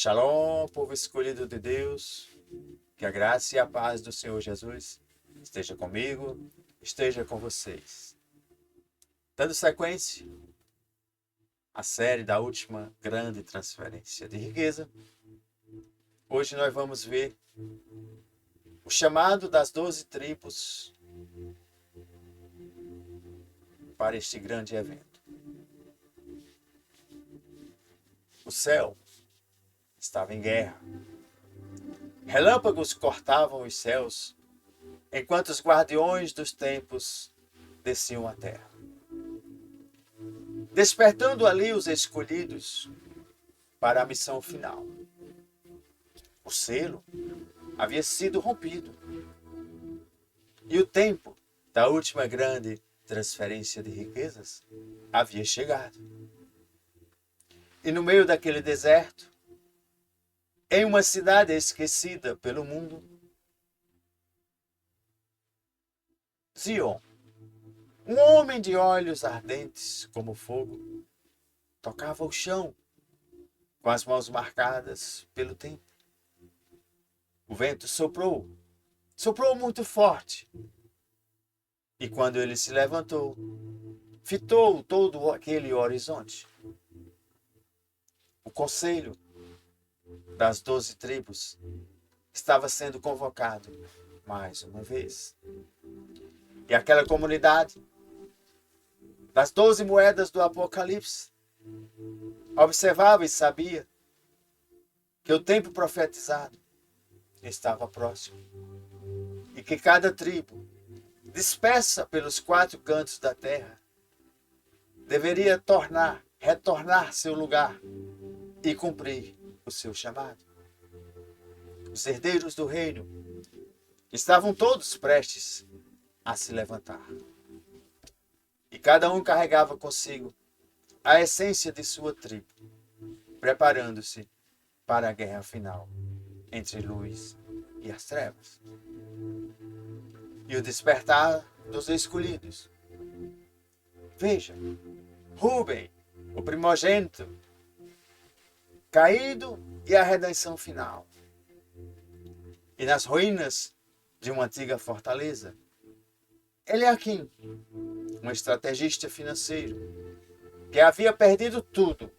Shalom, povo escolhido de Deus, que a graça e a paz do Senhor Jesus esteja comigo, esteja com vocês. Dando sequência à série da última grande transferência de riqueza, hoje nós vamos ver o chamado das 12 tribos para este grande evento. O céu estava em guerra. Relâmpagos cortavam os céus, enquanto os guardiões dos tempos desciam à terra. Despertando ali os escolhidos para a missão final. O selo havia sido rompido. E o tempo da última grande transferência de riquezas havia chegado. E no meio daquele deserto, em uma cidade esquecida pelo mundo, Zion, um homem de olhos ardentes como fogo, tocava o chão com as mãos marcadas pelo tempo. O vento soprou muito forte. E quando ele se levantou, fitou todo aquele horizonte. O conselho das 12 tribos estava sendo convocado mais uma vez. E aquela comunidade das 12 moedas do Apocalipse observava e sabia que o tempo profetizado estava próximo. E que cada tribo, dispersa pelos 4 cantos da terra, deveria retornar seu lugar e cumprir o seu chamado. Os herdeiros do reino estavam todos prestes a se levantar. E cada um carregava consigo a essência de sua tribo, preparando-se para a guerra final entre luz e as trevas. E o despertar dos escolhidos. Veja, Rubem, o primogênito, caído, e a redenção final. E nas ruínas de uma antiga fortaleza, Eliaquim, um estrategista financeiro, que havia perdido tudo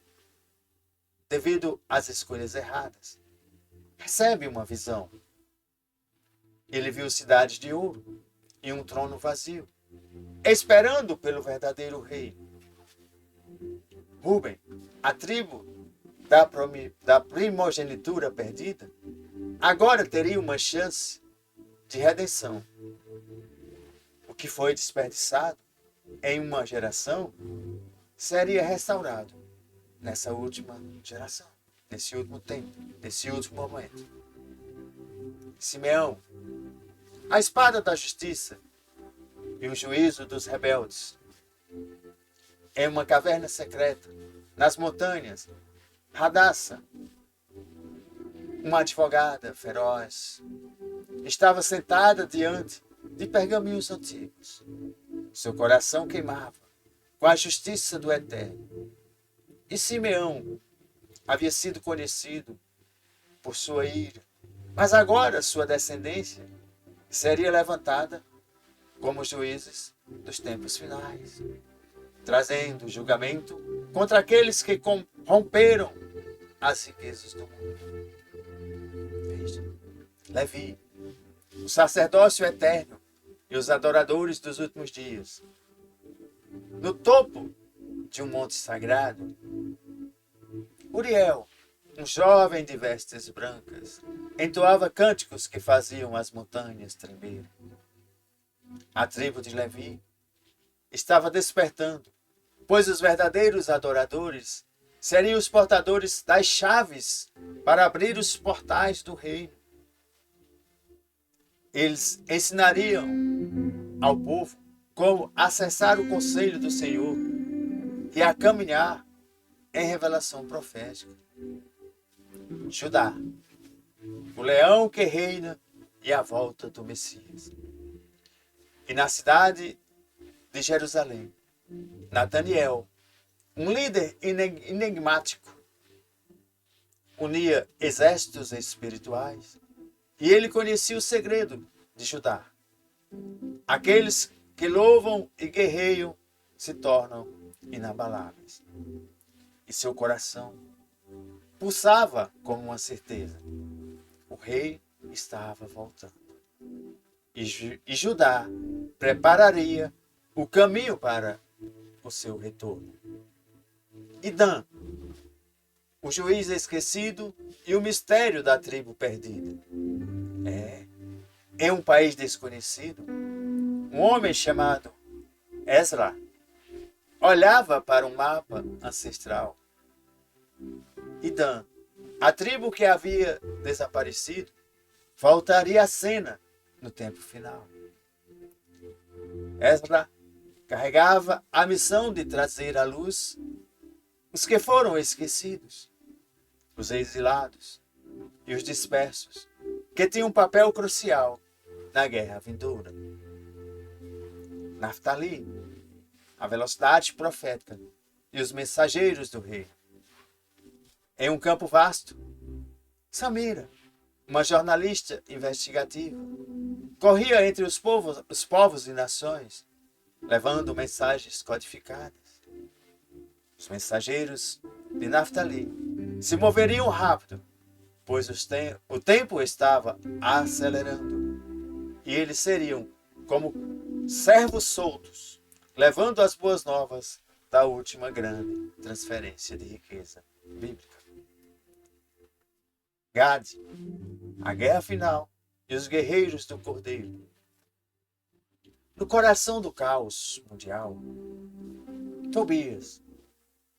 devido às escolhas erradas, recebe uma visão. Ele viu cidades de ouro e um trono vazio, esperando pelo verdadeiro rei. Rubem, a tribo da primogenitura perdida, agora teria uma chance de redenção. O que foi desperdiçado em uma geração seria restaurado nessa última geração, nesse último tempo, nesse último momento. Simeão, a espada da justiça e o juízo dos rebeldes. Em uma caverna secreta, nas montanhas, Radassa, uma advogada feroz, estava sentada diante de pergaminhos antigos. Seu coração queimava com a justiça do Eterno. E Simeão havia sido conhecido por sua ira, mas agora sua descendência seria levantada como juízes dos tempos finais, trazendo julgamento contra aqueles que corromperam as riquezas do mundo. Veja, Levi, o sacerdócio eterno e os adoradores dos últimos dias. No topo de um monte sagrado, Uriel, um jovem de vestes brancas, entoava cânticos que faziam as montanhas tremer. A tribo de Levi estava despertando, pois os verdadeiros adoradores seriam os portadores das chaves para abrir os portais do reino. Eles ensinariam ao povo como acessar o conselho do Senhor e a caminhar em revelação profética. Judá, o leão que reina e a volta do Messias. E na cidade de Jerusalém, Nataniel, um líder enigmático, unia exércitos espirituais. E ele conhecia o segredo de Judá. Aqueles que louvam e guerreiam se tornam inabaláveis. E seu coração pulsava como uma certeza. O rei estava voltando. E Judá prepararia o caminho para o seu retorno. E Dan, o juiz esquecido e o mistério da tribo perdida. Em um país desconhecido, um homem chamado Ezra olhava para um mapa ancestral. E Dan, a tribo que havia desaparecido, voltaria à cena no tempo final. Ezra carregava a missão de trazer à luz os que foram esquecidos, os exilados e os dispersos, que tinham um papel crucial na guerra vindoura. Naftali, a velocidade profética e os mensageiros do rei. Em um campo vasto, Samira, uma jornalista investigativa, corria entre os povos e nações, levando mensagens codificadas. Os mensageiros de Naftali se moveriam rápido, pois o tempo estava acelerando, e eles seriam como servos soltos, levando as boas novas da última grande transferência de riqueza bíblica. Gad, a guerra final e os guerreiros do Cordeiro. No coração do caos mundial, Tobias,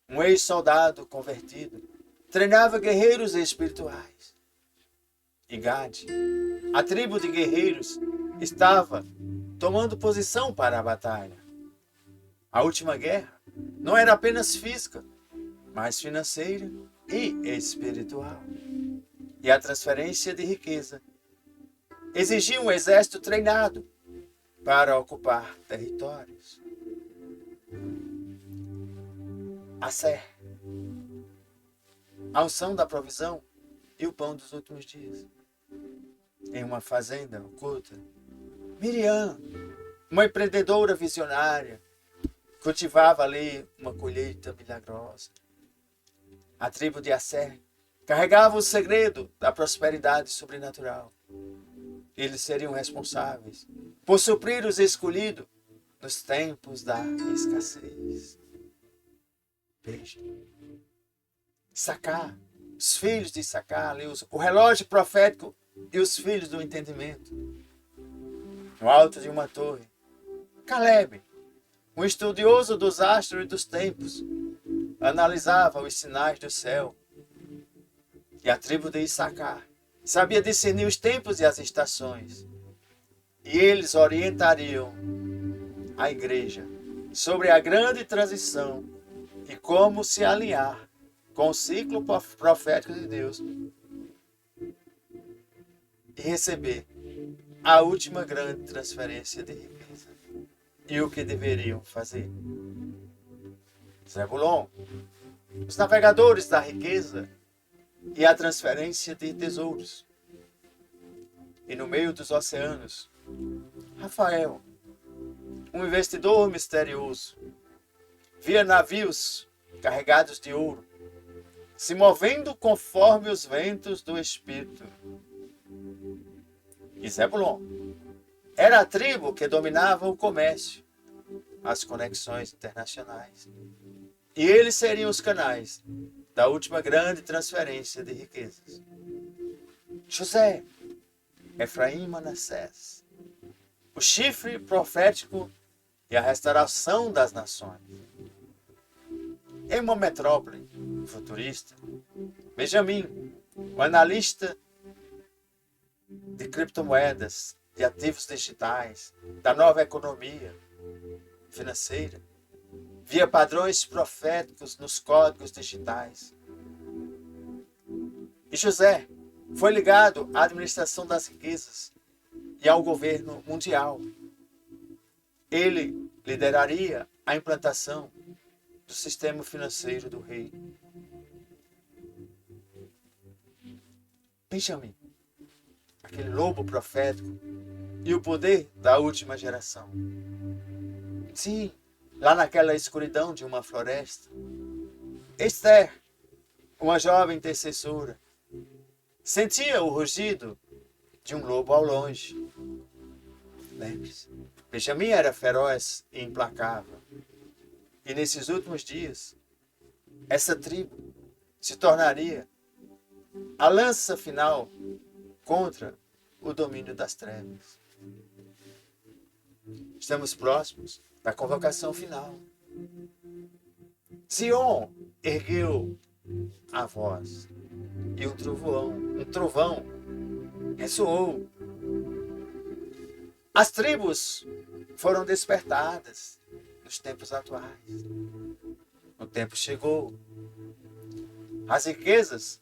um ex-soldado convertido, treinava guerreiros espirituais. E Gad, a tribo de guerreiros, estava tomando posição para a batalha. A última guerra não era apenas física, mas financeira e espiritual. E a transferência de riqueza exigia um exército treinado para ocupar territórios. Asser, a unção da provisão e o pão dos últimos dias. Em uma fazenda oculta, Miriam, uma empreendedora visionária, cultivava ali uma colheita milagrosa. A tribo de Asser carregava o segredo da prosperidade sobrenatural. Eles seriam responsáveis por suprir os escolhidos nos tempos da escassez. Veja. Issacar, os filhos de Issacar, o relógio profético e os filhos do entendimento. No alto de uma torre, Caleb, um estudioso dos astros e dos tempos, analisava os sinais do céu. E a tribo de Issacar sabia discernir os tempos e as estações. E eles orientariam a igreja sobre a grande transição e como se alinhar com o ciclo profético de Deus e receber a última grande transferência de riqueza. E o que deveriam fazer? Zebulon, os navegadores da riqueza e a transferência de tesouros. E no meio dos oceanos, Rafael, um investidor misterioso, via navios carregados de ouro, se movendo conforme os ventos do Espírito. E Zebulon era a tribo que dominava o comércio, as conexões internacionais. E eles seriam os canais da última grande transferência de riquezas. José, Efraim e Manassés, o chifre profético e a restauração das nações. Em uma metrópole futurista, Benjamin, o analista de criptomoedas, de ativos digitais, da nova economia financeira, via padrões proféticos nos códigos digitais. E José foi ligado à administração das riquezas e ao governo mundial. Ele lideraria a implantação do sistema financeiro do rei. Benjamim, aquele lobo profético e o poder da última geração. Sim, lá naquela escuridão de uma floresta, Esther, uma jovem intercessora, sentia o rugido de um lobo ao longe. Lembre-se, Benjamim era feroz e implacável. E nesses últimos dias, essa tribo se tornaria a lança final contra o domínio das trevas. Estamos próximos da convocação final. Sion ergueu a voz e um trovão ressoou. As tribos foram despertadas nos tempos atuais. O tempo chegou. As riquezas,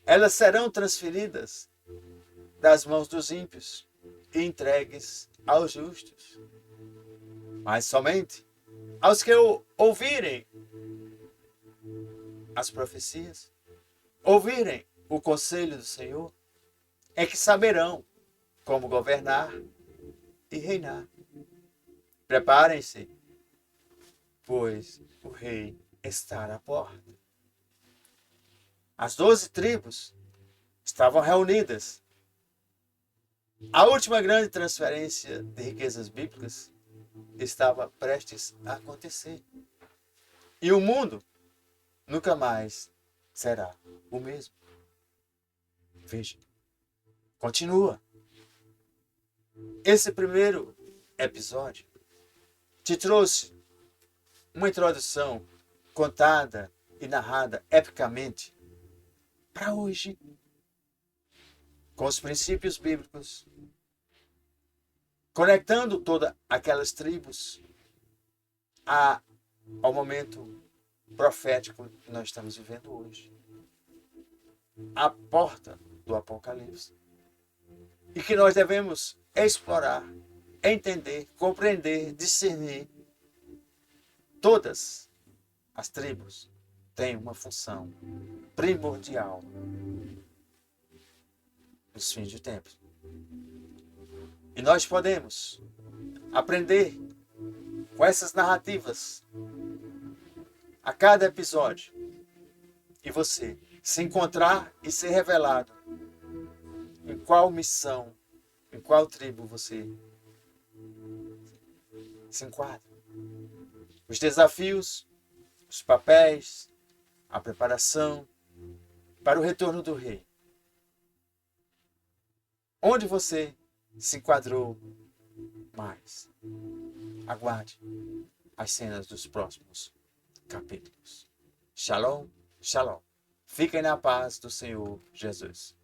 elas serão transferidas das mãos dos ímpios e entregues aos justos. Mas somente aos que ouvirem as profecias, ouvirem o conselho do Senhor, é que saberão como governar e reinar. Preparem-se, pois o rei está à porta. As 12 tribos estavam reunidas. A última grande transferência de riquezas bíblicas estava prestes a acontecer. E o mundo nunca mais será o mesmo. Veja, continua. Esse primeiro episódio te trouxe uma introdução contada e narrada epicamente para hoje, com os princípios bíblicos, conectando todas aquelas tribos ao momento profético que nós estamos vivendo hoje. A porta do Apocalipse. E que nós devemos explorar, entender, compreender, discernir. Todas as tribos têm uma função primordial nos fins de tempo. E nós podemos aprender com essas narrativas a cada episódio. E você se encontrar e ser revelado em qual missão, em qual tribo você se enquadra. Os desafios, os papéis, a preparação para o retorno do rei. Onde você se enquadrou mais? Aguarde as cenas dos próximos capítulos. Shalom, shalom. Fiquem na paz do Senhor Jesus.